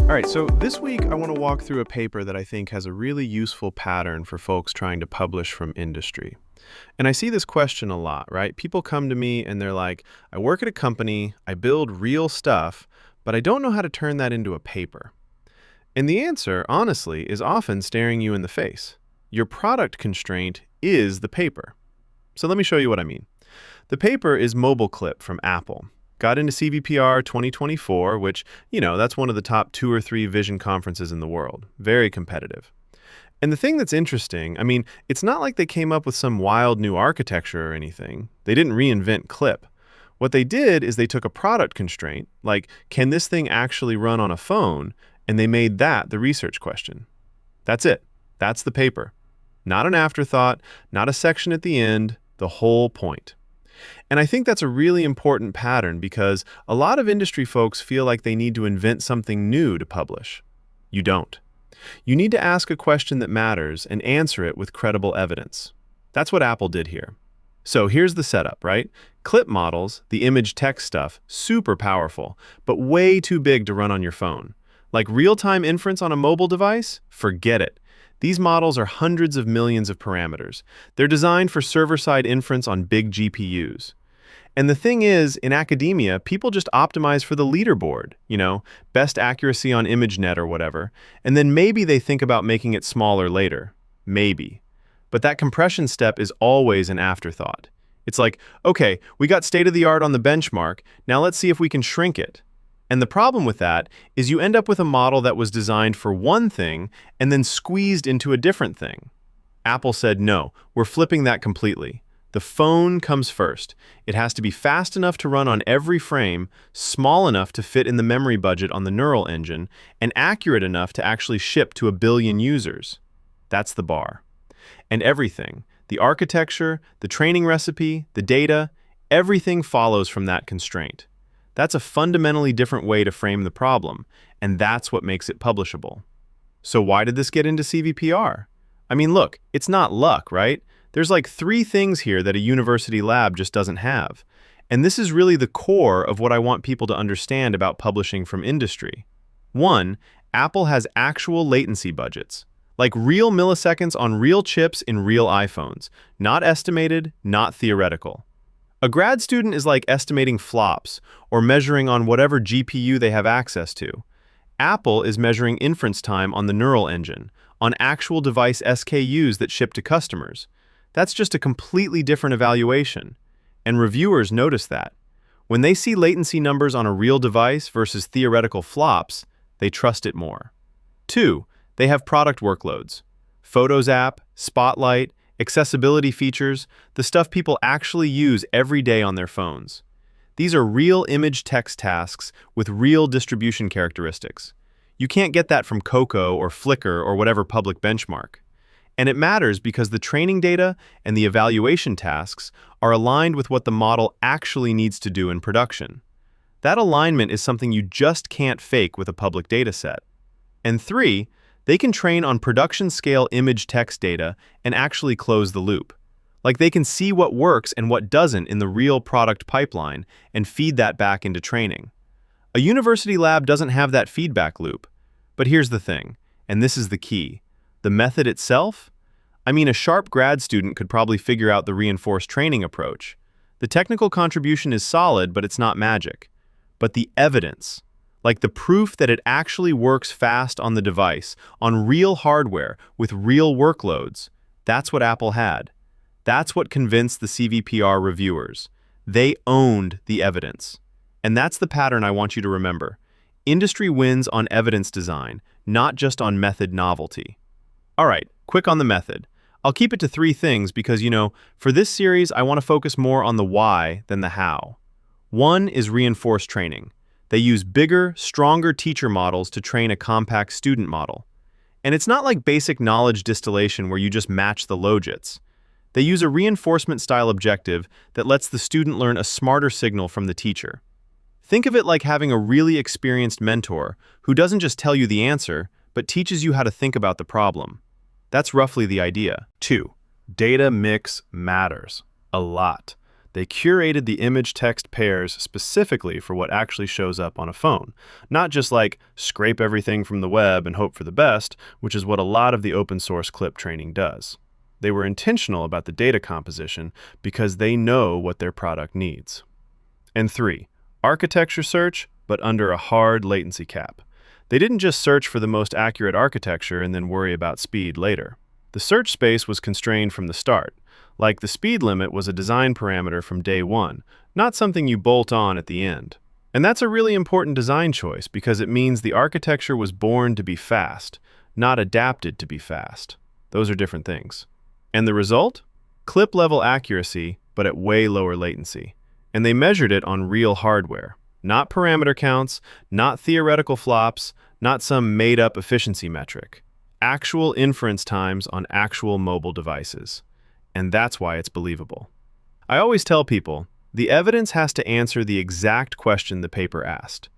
All right, so this week I want to walk through a paper that I think has a really useful pattern for folks trying to publish from industry. And I see this question a lot, right? People come to me and they're like, I work at a company, I build real stuff, but I don't know how to turn that into a paper. And the answer, honestly, is often staring you in the face. Your product constraint is the paper. So let me show you what I mean. The paper is MobileCLIP from Apple. Got into CVPR 2024, which, that's one of the top 2 or 3 vision conferences in the world. Very competitive. And the thing that's interesting, it's not like they came up with some wild new architecture or anything. They didn't reinvent CLIP. What they did is they took a product constraint, like, can this thing actually run on a phone? And they made that the research question. That's it. That's the paper. Not an afterthought, not a section at the end, the whole point. And I think that's a really important pattern because a lot of industry folks feel like they need to invent something new to publish. You don't. You need to ask a question that matters and answer it with credible evidence. That's what Apple did here. So here's the setup, right? CLIP models, the image text stuff, super powerful, but way too big to run on your phone. Like real-time inference on a mobile device? Forget it. These models are hundreds of millions of parameters. They're designed for server-side inference on big GPUs. And the thing is, in academia, people just optimize for the leaderboard, best accuracy on ImageNet or whatever, and then maybe they think about making it smaller later. Maybe. But that compression step is always an afterthought. It's like, okay, we got state-of-the-art on the benchmark, now let's see if we can shrink it. And the problem with that is you end up with a model that was designed for one thing and then squeezed into a different thing. Apple said, no, we're flipping that completely. The phone comes first. It has to be fast enough to run on every frame, small enough to fit in the memory budget on the neural engine, and accurate enough to actually ship to 1 billion users. That's the bar. And everything, the architecture, the training recipe, the data, everything follows from that constraint. That's a fundamentally different way to frame the problem, and that's what makes it publishable. So why did this get into CVPR? Look, it's not luck, right? There's like 3 things here that a university lab just doesn't have. And this is really the core of what I want people to understand about publishing from industry. 1, Apple has actual latency budgets, like real milliseconds on real chips in real iPhones, not estimated, not theoretical. A grad student is like estimating flops or measuring on whatever GPU they have access to. Apple is measuring inference time on the neural engine, on actual device SKUs that ship to customers. That's just a completely different evaluation. And reviewers notice that. When they see latency numbers on a real device versus theoretical flops, they trust it more. 2, they have product workloads. Photos app, Spotlight, accessibility features, the stuff people actually use every day on their phones. These are real image text tasks with real distribution characteristics. You can't get that from Cocoa or Flickr or whatever public benchmark. And it matters because the training data and the evaluation tasks are aligned with what the model actually needs to do in production. That alignment is something you just can't fake with a public dataset. And 3, they can train on production-scale image text data and actually close the loop. Like they can see what works and what doesn't in the real product pipeline and feed that back into training. A university lab doesn't have that feedback loop. But here's the thing, and this is the key. The method itself? A sharp grad student could probably figure out the reinforced training approach. The technical contribution is solid, but it's not magic. But the evidence, like the proof that it actually works fast on the device, on real hardware, with real workloads, that's what Apple had. That's what convinced the CVPR reviewers. They owned the evidence. And that's the pattern I want you to remember. Industry wins on evidence design, not just on method novelty. All right, quick on the method. I'll keep it to 3 things because, for this series, I want to focus more on the why than the how. 1 is reinforced training. They use bigger, stronger teacher models to train a compact student model. And it's not like basic knowledge distillation where you just match the logits. They use a reinforcement-style objective that lets the student learn a smarter signal from the teacher. Think of it like having a really experienced mentor who doesn't just tell you the answer, but teaches you how to think about the problem. That's roughly the idea. 2, data mix matters a lot. They curated the image-text pairs specifically for what actually shows up on a phone, not just like scrape everything from the web and hope for the best, which is what a lot of the open-source clip training does. They were intentional about the data composition because they know what their product needs. And 3, architecture search, but under a hard latency cap. They didn't just search for the most accurate architecture and then worry about speed later. The search space was constrained from the start. Like the speed limit was a design parameter from day one, not something you bolt on at the end. And that's a really important design choice because it means the architecture was born to be fast, not adapted to be fast. Those are different things. And the result? Clip-level accuracy, but at way lower latency. And they measured it on real hardware. Not parameter counts, not theoretical flops, not some made-up efficiency metric. Actual inference times on actual mobile devices. And that's why it's believable. I always tell people, the evidence has to answer the exact question the paper asked.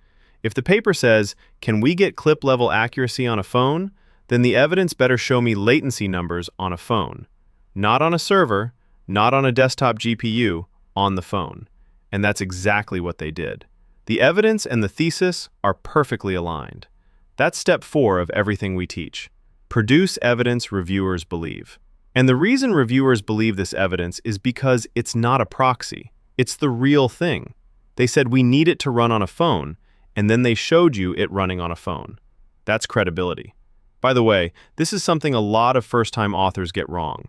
If the paper says, can we get clip-level accuracy on a phone? Then the evidence better show me latency numbers on a phone. Not on a server, not on a desktop GPU, on the phone. And that's exactly what they did. The evidence and the thesis are perfectly aligned. That's step 4 of everything we teach. Produce evidence reviewers believe. And the reason reviewers believe this evidence is because it's not a proxy. It's the real thing. They said we need it to run on a phone, and then they showed you it running on a phone. That's credibility. By the way, this is something a lot of first-time authors get wrong.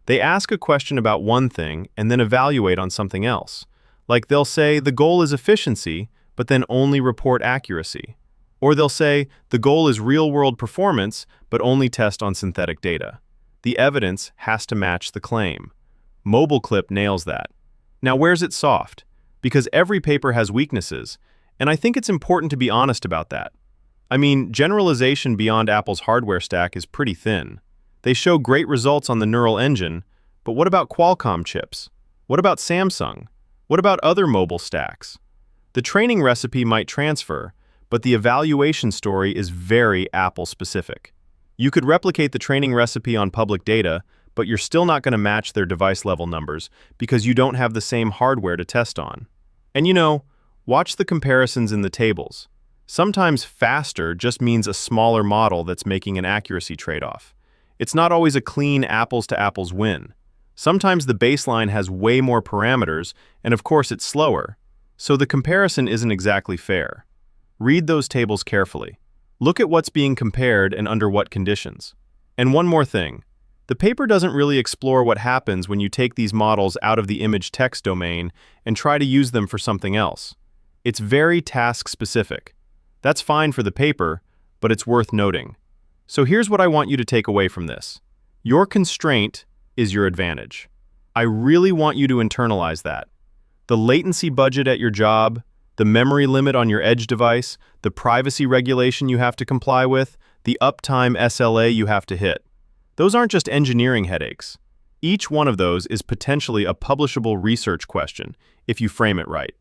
They ask a question about one thing and then evaluate on something else. Like they'll say the goal is efficiency, but then only report accuracy. Or they'll say the goal is real-world performance, but only test on synthetic data. The evidence has to match the claim. MobileCLIP nails that. Now, where's it soft? Because every paper has weaknesses, and I think it's important to be honest about that. I mean, generalization beyond Apple's hardware stack is pretty thin. They show great results on the neural engine, but what about Qualcomm chips? What about Samsung? What about other mobile stacks? The training recipe might transfer, but the evaluation story is very Apple-specific. You could replicate the training recipe on public data, but you're still not going to match their device-level numbers because you don't have the same hardware to test on. And watch the comparisons in the tables. Sometimes faster just means a smaller model that's making an accuracy trade-off. It's not always a clean apples-to-apples win. Sometimes the baseline has way more parameters, and of course it's slower. So the comparison isn't exactly fair. Read those tables carefully. Look at what's being compared and under what conditions. And one more thing. The paper doesn't really explore what happens when you take these models out of the image-text domain and try to use them for something else. It's very task-specific. That's fine for the paper, but it's worth noting. So here's what I want you to take away from this. Your constraint is your advantage. I really want you to internalize that. The latency budget at your job, the memory limit on your edge device, the privacy regulation you have to comply with, the uptime SLA you have to hit. Those aren't just engineering headaches. Each one of those is potentially a publishable research question if you frame it right.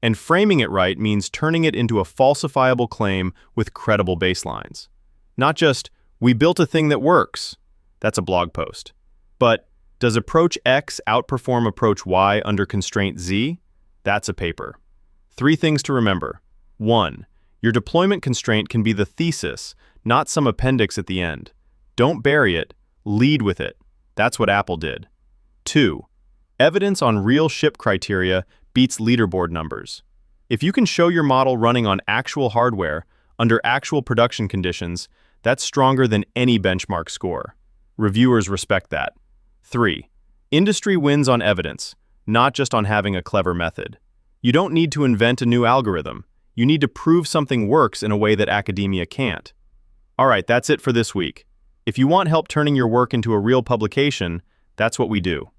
And framing it right means turning it into a falsifiable claim with credible baselines. Not just, we built a thing that works. That's a blog post. But, does approach X outperform approach Y under constraint Z? That's a paper. 3 things to remember. 1. Your deployment constraint can be the thesis, not some appendix at the end. Don't bury it, lead with it. That's what Apple did. 2. Evidence on real ship criteria beats leaderboard numbers. If you can show your model running on actual hardware, under actual production conditions, that's stronger than any benchmark score. Reviewers respect that. 3. Industry wins on evidence, not just on having a clever method. You don't need to invent a new algorithm. You need to prove something works in a way that academia can't. All right, that's it for this week. If you want help turning your work into a real publication, that's what we do.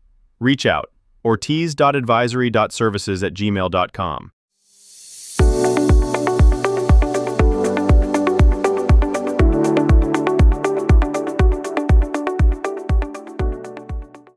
Reach out. ortiz.advisory.services@gmail.com.